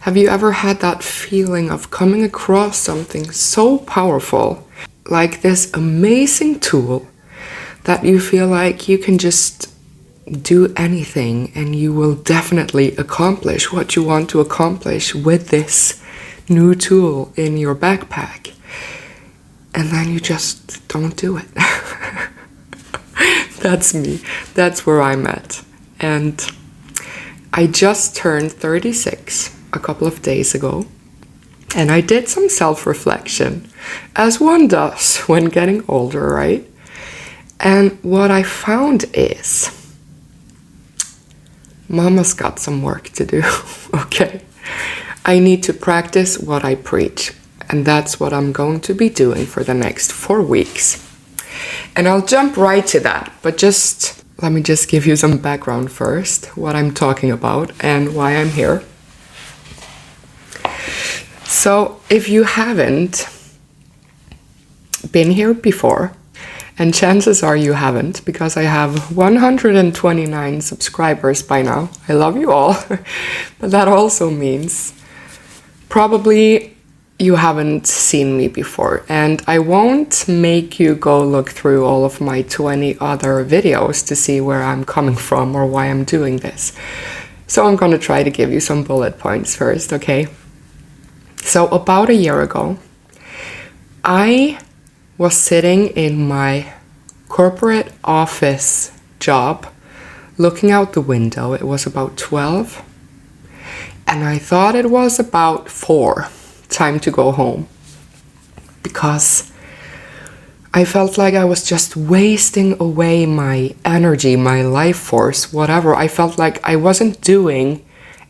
Have you ever had that feeling of coming across something so powerful, like this amazing tool, that you feel like you can just do anything and you will definitely accomplish what you want to accomplish with this new tool in your backpack, and then you just don't do it? That's me. That's where I'm at. And I just turned 36 a couple of days ago, and I did some self-reflection, as one does when getting older, right? And what I found is, Mama's got some work to do, okay? I need to practice what I preach, and that's what I'm going to be doing for the next 4 weeks. And I'll jump right to that, but let me just give you some background first, what I'm talking about and why I'm here. So if you haven't been here before, and chances are you haven't, because I have 129 subscribers by now. I love you all, but that also means probably you haven't seen me before, and I won't make you go look through all of my 20 other videos to see where I'm coming from or why I'm doing this. So I'm going to try to give you some bullet points first, okay? So about a year ago, I was sitting in my corporate office job, looking out the window. It was about 12, and I thought it was about 4. Time to go home, because I felt like I was just wasting away my energy, my life force, whatever. I felt like I wasn't doing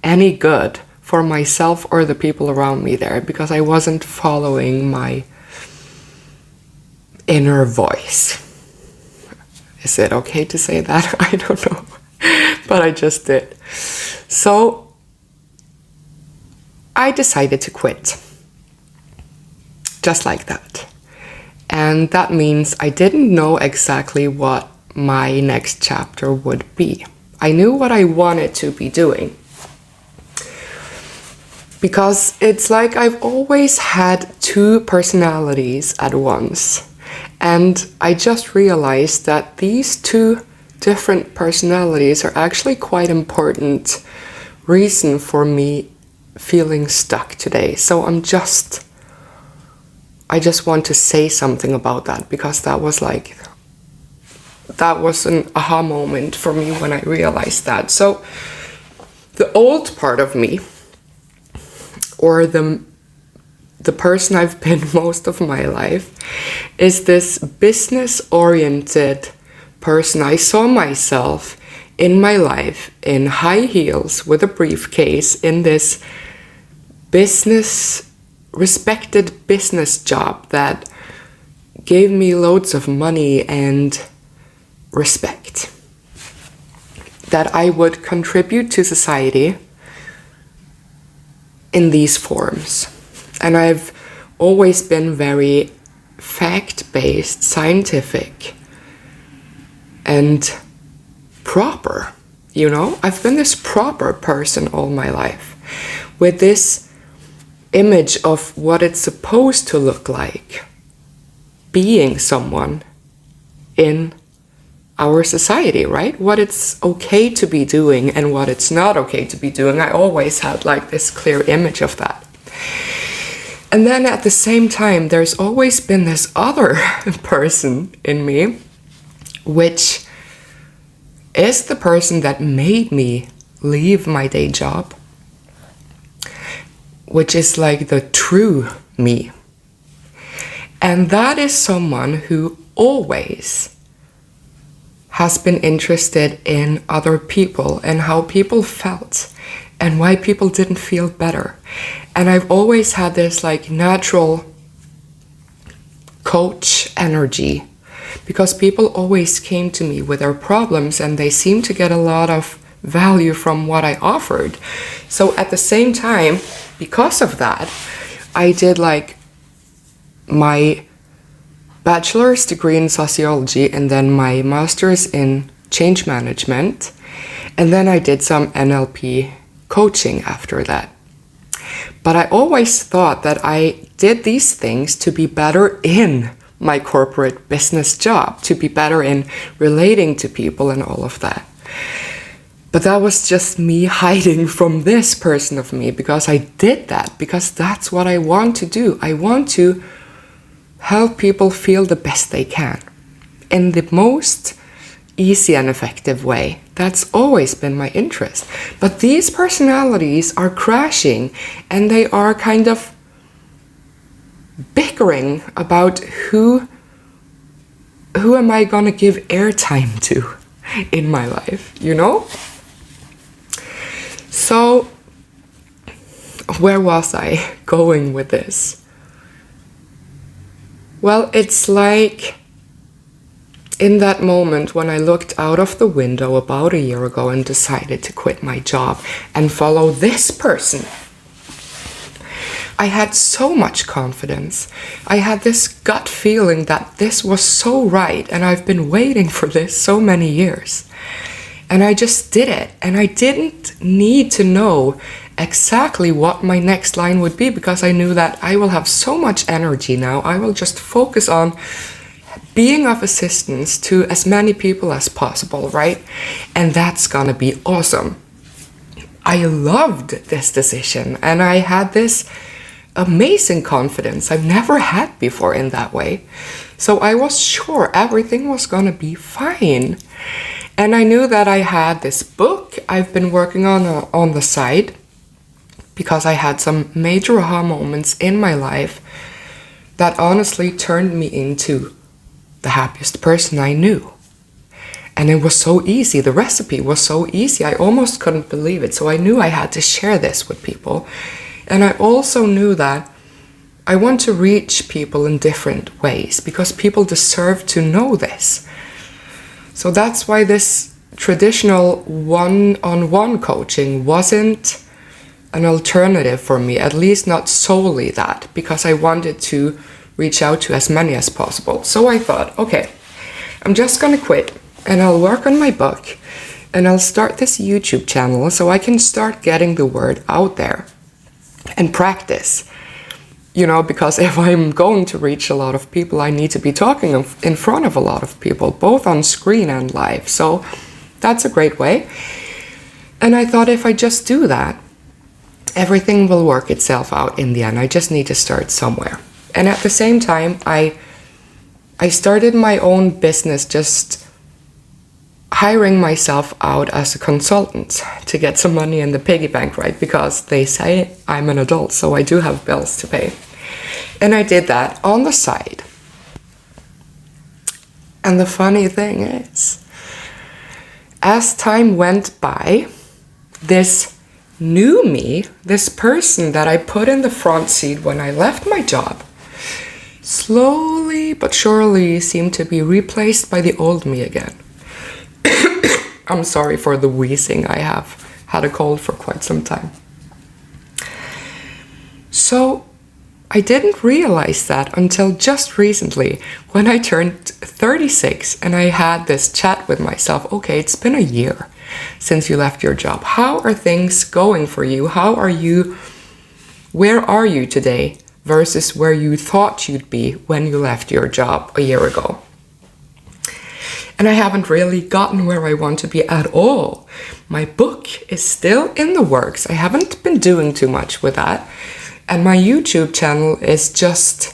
any good for myself or the people around me there, because I wasn't following my inner voice. Is it okay to say that? I don't know, but I just did. So I decided to quit. Just like that. And that means I didn't know exactly what my next chapter would be. I knew what I wanted to be doing, because it's like I've always had 2 personalities at once. And I just realized that these 2 different personalities are actually quite important reason for me feeling stuck today. So I just want to say something about that, because that was an aha moment for me when I realized that. So the old part of me, or the person I've been most of my life, is this business-oriented person. I saw myself in my life in high heels with a briefcase in this respected business job that gave me loads of money and respect, that I would contribute to society in these forms. And I've always been very fact-based, scientific, and proper, you know? I've been this proper person all my life, with this image of what it's supposed to look like being someone in our society, right? What it's okay to be doing and what it's not okay to be doing. I always had like this clear image of that. And then at the same time, there's always been this other person in me, which is the person that made me leave my day job, which is like the true me. And that is someone who always has been interested in other people and how people felt and why people didn't feel better. And I've always had this like natural coach energy, because people always came to me with their problems and they seemed to get a lot of value from what I offered. So at the same time, because of that, I did like my bachelor's degree in sociology and then my master's in change management. And then I did some NLP coaching after that. But I always thought that I did these things to be better in my corporate business job, to be better in relating to people and all of that. But that was just me hiding from this person of me, because I did that, because that's what I want to do. I want to help people feel the best they can in the most easy and effective way. That's always been my interest. But these personalities are crashing, and they are kind of bickering about who am I gonna give airtime to in my life, you know? So, where was I going with this? Well, it's like in that moment when I looked out of the window about a year ago and decided to quit my job and follow this person. I had so much confidence. I had this gut feeling that this was so right, and I've been waiting for this so many years. And I just did it. And I didn't need to know exactly what my next line would be, because I knew that I will have so much energy now. I will just focus on being of assistance to as many people as possible, right? And that's gonna be awesome. I loved this decision, and I had this amazing confidence I've never had before in that way. So I was sure everything was gonna be fine. And I knew that I had this book I've been working on the side, because I had some major aha moments in my life that honestly turned me into the happiest person I knew. And it was so easy. The recipe was so easy. I almost couldn't believe it. So I knew I had to share this with people. And I also knew that I want to reach people in different ways, because people deserve to know this. So that's why this traditional one-on-one coaching wasn't an alternative for me, at least not solely that, because I wanted to reach out to as many as possible. So I thought, okay, I'm just gonna quit and I'll work on my book and I'll start this YouTube channel so I can start getting the word out there and practice. You know, because if I'm going to reach a lot of people, I need to be talking in front of a lot of people, both on screen and live. So that's a great way. And I thought if I just do that, everything will work itself out in the end. I just need to start somewhere. And at the same time, I started my own business, just hiring myself out as a consultant to get some money in the piggy bank, right? Because they say I'm an adult, so I do have bills to pay. And I did that on the side. And the funny thing is, as time went by, this new me, this person that I put in the front seat when I left my job, slowly but surely seemed to be replaced by the old me again. I'm sorry for the wheezing. I have had a cold for quite some time. So I didn't realize that until just recently, when I turned 36 and I had this chat with myself. Okay, it's been a year since you left your job. How are things going for you? Where are you today versus where you thought you'd be when you left your job a year ago? And I haven't really gotten where I want to be at all. My book is still in the works. I haven't been doing too much with that. And my YouTube channel is just,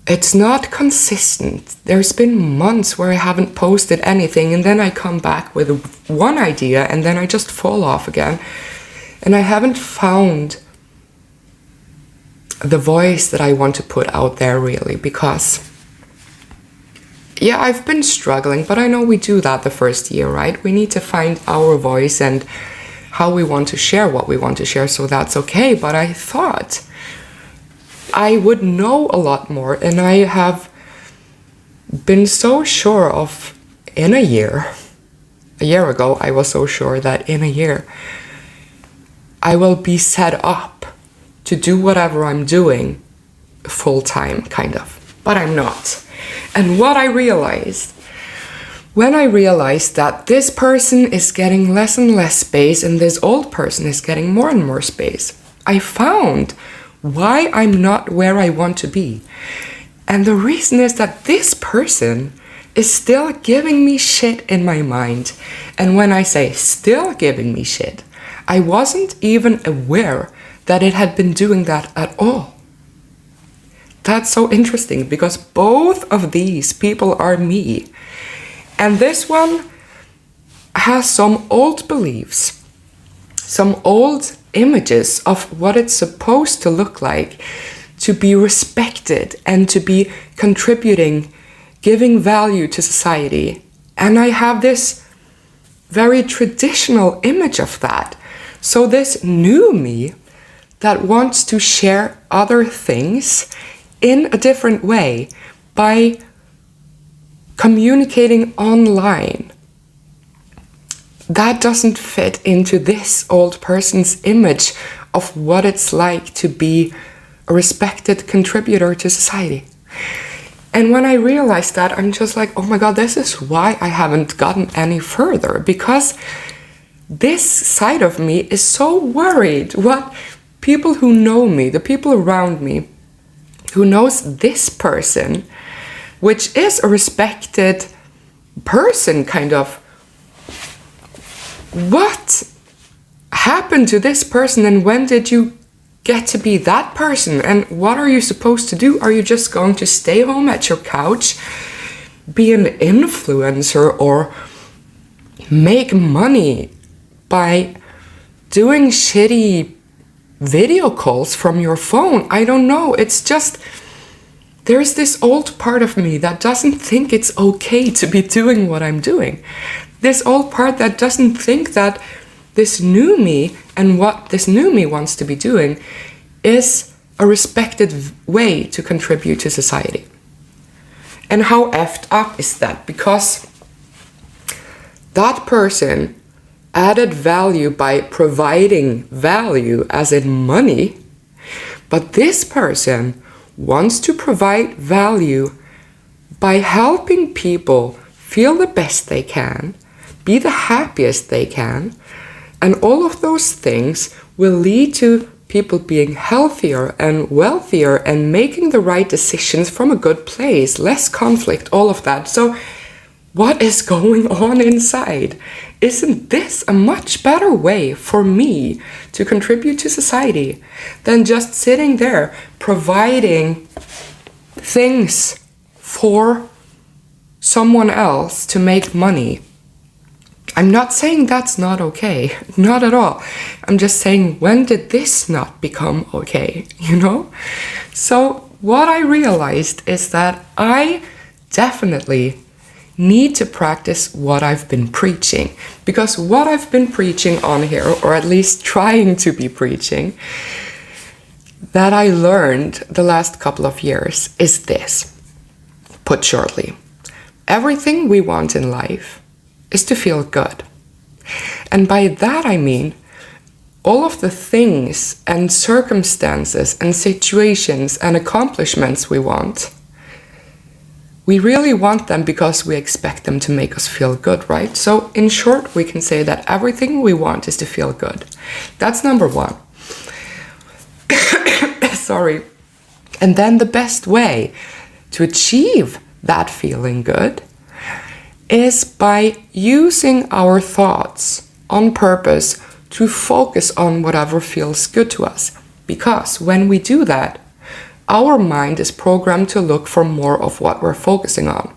it's not consistent. There's been months where I haven't posted anything, and then I come back with one idea and then I just fall off again. And I haven't found the voice that I want to put out there really, because yeah, I've been struggling, but I know we do that the first year, right? We need to find our voice and how we want to share what we want to share, so that's okay. But I thought I would know a lot more, and I have been so sure of in a year ago, I was so sure that in a year I will be set up to do whatever I'm doing full time, kind of, but I'm not. And what I realized, when I realized that this person is getting less and less space and this old person is getting more and more space, I found why I'm not where I want to be. And the reason is that this person is still giving me shit in my mind. And when I say still giving me shit, I wasn't even aware that it had been doing that at all. That's so interesting because both of these people are me. And this one has some old beliefs, some old images of what it's supposed to look like to be respected and to be contributing, giving value to society. And I have this very traditional image of that. So this new me that wants to share other things in a different way by communicating online, that doesn't fit into this old person's image of what it's like to be a respected contributor to society. And when I realized that, I'm just like, oh my God, this is why I haven't gotten any further, because this side of me is so worried what people who know me, the people around me, who knows this person, which is a respected person, kind of, what happened to this person and when did you get to be that person? And what are you supposed to do? Are you just going to stay home at your couch, be an influencer, or make money by doing shitty video calls from your phone? I don't know. It's just, there's this old part of me that doesn't think it's okay to be doing what I'm doing. This old part that doesn't think that this new me and what this new me wants to be doing is a respected way to contribute to society. And how effed up is that? Because that person added value by providing value, as in money, but this person wants to provide value by helping people feel the best they can, be the happiest they can, and all of those things will lead to people being healthier and wealthier and making the right decisions from a good place, less conflict, all of that. So what is going on inside? Isn't this a much better way for me to contribute to society than just sitting there providing things for someone else to make money? I'm not saying that's not okay, not at all. I'm just saying, when did this not become okay, you know? So what I realized is that I definitely need to practice what I've been preaching, because what I've been preaching on here, or at least trying to be preaching, that I learned the last couple of years is this. Put shortly, everything we want in life is to feel good. And by that I mean all of the things and circumstances and situations and accomplishments we want. We really want them because we expect them to make us feel good, right? So in short, we can say that everything we want is to feel good. That's number one. Sorry. And then the best way to achieve that feeling good is by using our thoughts on purpose to focus on whatever feels good to us. Because when we do that, our mind is programmed to look for more of what we're focusing on.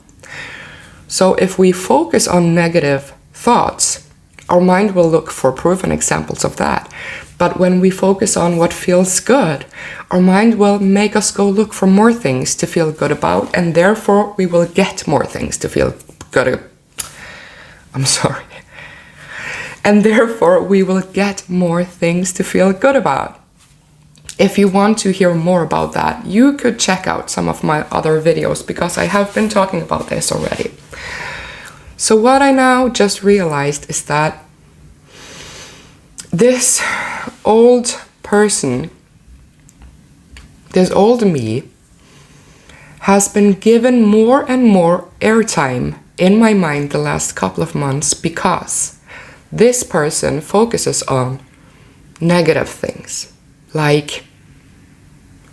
So if we focus on negative thoughts, our mind will look for proven examples of that. But when we focus on what feels good, our mind will make us go look for more things to feel good about, and therefore we will get more things to feel good. I'm sorry. And therefore we will get more things to feel good about. If you want to hear more about that, you could check out some of my other videos, because I have been talking about this already. So what I now just realized is that this old person, this old me, has been given more and more airtime in my mind the last couple of months, because this person focuses on negative things. Like,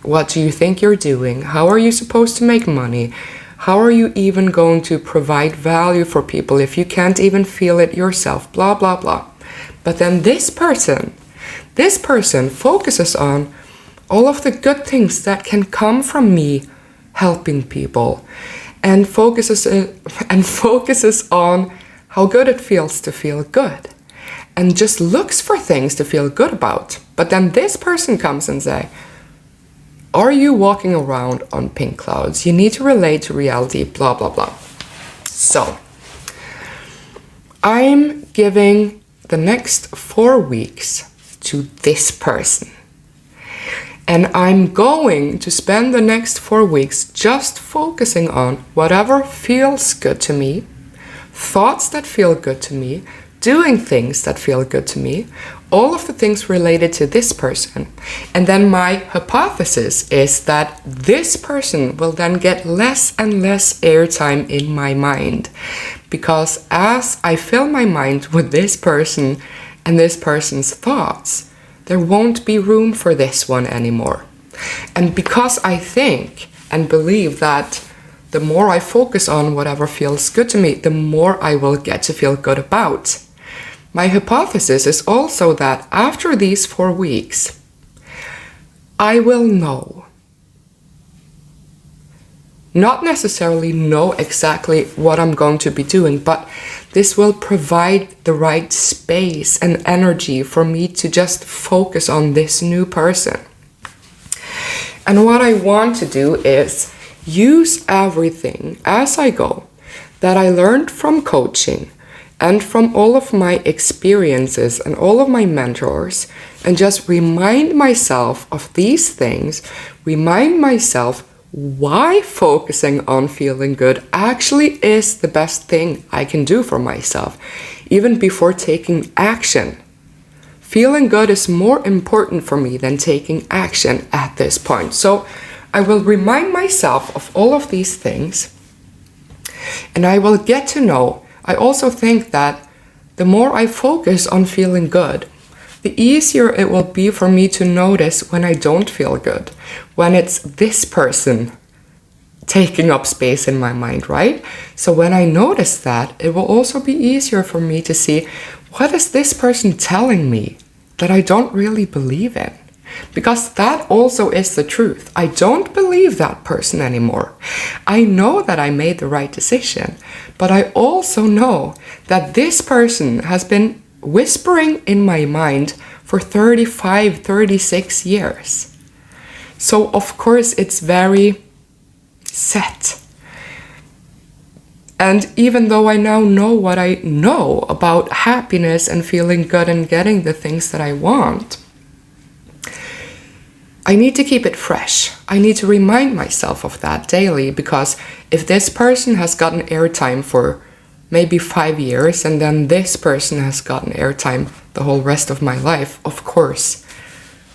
what do you think you're doing? How are you supposed to make money? How are you even going to provide value for people if you can't even feel it yourself? Blah, blah, blah. But then this person focuses on all of the good things that can come from me helping people, and focuses on how good it feels to feel good, and just looks for things to feel good about. But then this person comes and say, are you walking around on pink clouds? You need to relate to reality, blah, blah, blah. So, I'm giving the next 4 weeks to this person. And I'm going to spend the next 4 weeks just focusing on whatever feels good to me, thoughts that feel good to me, doing things that feel good to me, all of the things related to this person. And then my hypothesis is that this person will then get less and less airtime in my mind. Because as I fill my mind with this person and this person's thoughts, there won't be room for this one anymore. And because I think and believe that the more I focus on whatever feels good to me, the more I will get to feel good about. My hypothesis is also that after these 4 weeks, I will know. Not necessarily know exactly what I'm going to be doing, but this will provide the right space and energy for me to just focus on this new person. And what I want to do is use everything as I go that I learned from coaching and from all of my experiences and all of my mentors, and just remind myself of these things, remind myself why focusing on feeling good actually is the best thing I can do for myself, even before taking action. Feeling good is more important for me than taking action at this point. So I will remind myself of all of these things, and I will get to know. I also think that the more I focus on feeling good, the easier it will be for me to notice when I don't feel good, when it's this person taking up space in my mind, right? So when I notice that, it will also be easier for me to see, what is this person telling me that I don't really believe in? Because that also is the truth. I don't believe that person anymore. I know that I made the right decision, but I also know that this person has been whispering in my mind for 35, 36 years. So of course it's very set. And even though I now know what I know about happiness and feeling good and getting the things that I want, I need to keep it fresh. I need to remind myself of that daily, because if this person has gotten airtime for maybe 5 years and then this person has gotten airtime the whole rest of my life, of course,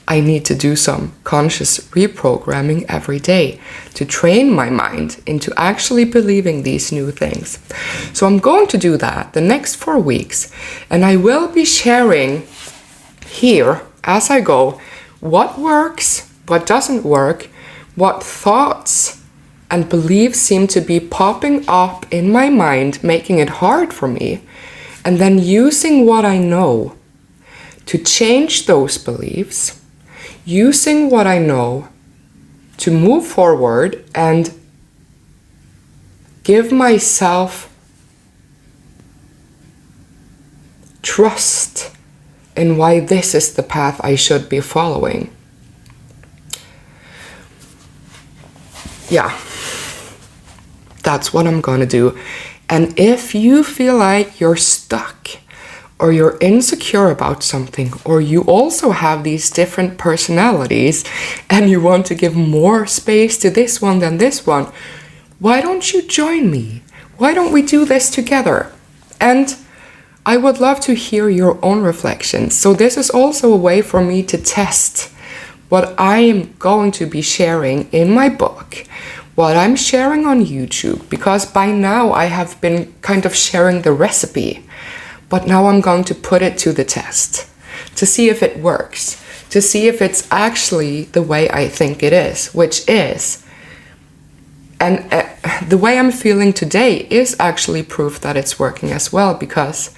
I need to do some conscious reprogramming every day to train my mind into actually believing these new things. So I'm going to do that the next 4 weeks, and I will be sharing here as I go what works, what doesn't work, what thoughts and beliefs seem to be popping up in my mind, making it hard for me, and then using what I know to change those beliefs, using what I know to move forward and give myself trust in why this is the path I should be following. Yeah, that's what I'm gonna do. And if you feel like you're stuck or you're insecure about something, or you also have these different personalities and you want to give more space to this one than this one, why don't you join me? Why don't we do this together? And I would love to hear your own reflections. So this is also a way for me to test what I am going to be sharing in my book, what I'm sharing on YouTube, because by now I have been kind of sharing the recipe, but now I'm going to put it to the test to see if it works, to see if it's actually the way I think it is, which is. And the way I'm feeling today is actually proof that it's working as well, because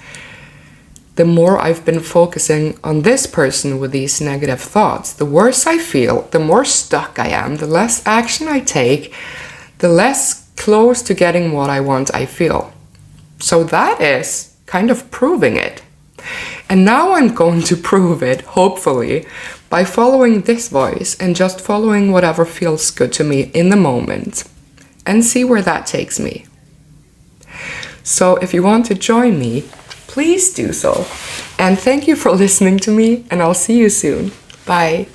the more I've been focusing on this person with these negative thoughts, the worse I feel, the more stuck I am, the less action I take, the less close to getting what I want I feel. So that is kind of proving it. And now I'm going to prove it, hopefully, by following this voice and just following whatever feels good to me in the moment and see where that takes me. So if you want to join me, please do so. And thank you for listening to me, and I'll see you soon. Bye.